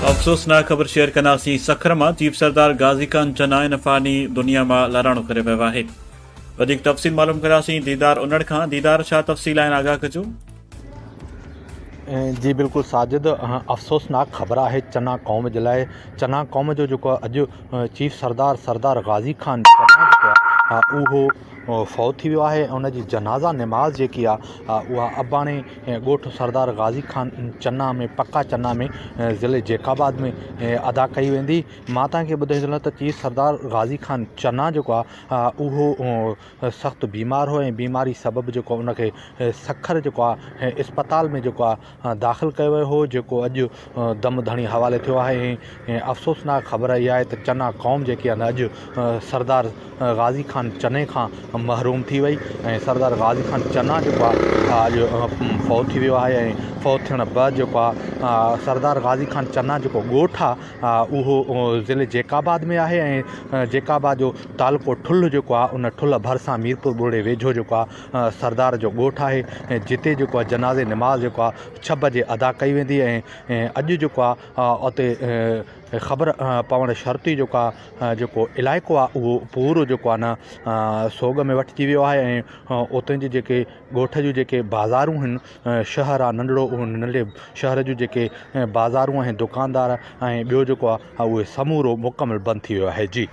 अफ़सोसनाक ख़बर शेयर कंदासीं। सखर मां चीफ सरदार गाज़ी खान चना इन फ़ानी दुनिया मां लाराणो करे वियो आहे। वधीक तफ़सील मालूम कंदासीं दीदार उन्हड़ खां। दीदार, छा तफ़सील आहिनि, आगाह कजो। जी बिल्कुल साजिद, अफ़सोसनाक ख़बर है चना क़ौम जे लाइ। चना क़ौम जो जेको अॼु चीफ सरदार गाज़ी खान चना जेको आहे उहो फ़ौत थी वियो आहे। उन जी जनाज़ा नमाज़ जेकी आहे उहा अबाणे ॻोठ सरदार गाज़ी खान चना में पक्का चना में ज़िले जैकाबाद में अदा कई वेंदी। मां तव्हांखे ॿुधाए छॾियां त चीफ सरदार गाज़ी खान चना जेको आहे उहो सख़्तु बीमार हो ऐं बीमारी सबबु जेको उनखे सखर जेको आहे इस्पताल में जेको आहे दाख़िल कयो वियो हो, जेको अॼु दम धणी हवाले थियो आहे। ऐं अफ़सोसनाक ख़बर इहा आहे त चना क़ौम जेकी आहे न अॼु सरदार गाज़ी खान चने खां महरूम थी वई ऐं सरदार गाज़ी खान चना जेको आहे अॼु फ़ौत थी वियो आहे। ऐं फ़ौत थियण बैदि जेको आहे सरदार गाज़ी खान चना जेको ॻोठु आहे उहो ज़िले जैकाबाद में आहे ऐं जैकाबाद जो तालुको ठुल्ह जेको आहे उन ठुल्ह भरिसां मीरपुर ॿोड़े वेझो जेको आहे सरदार जो ॻोठु आहे ऐं जिते जेको आहे जनाज़े नमाज़ जेको आहे 6 बजे अदा कई वेंदी। ऐं अॼु जेको आहे उते ख़बर पवण शर्ती जेको इलाइक़ो आहे उहो पूरो जेको आहे न सोग में वठिजी वियो आहे। ऐं उते जी जेके ॻोठ जूं जेके बाज़ारूं आहिनि, शहर आहे नंढड़ो, नंढे शहर जूं जेके बाज़ारूं आहिनि, दुकानदार ऐं ॿियो जेको आहे उहे समूरो मुकमल बंदि थी वियो आहे। जी।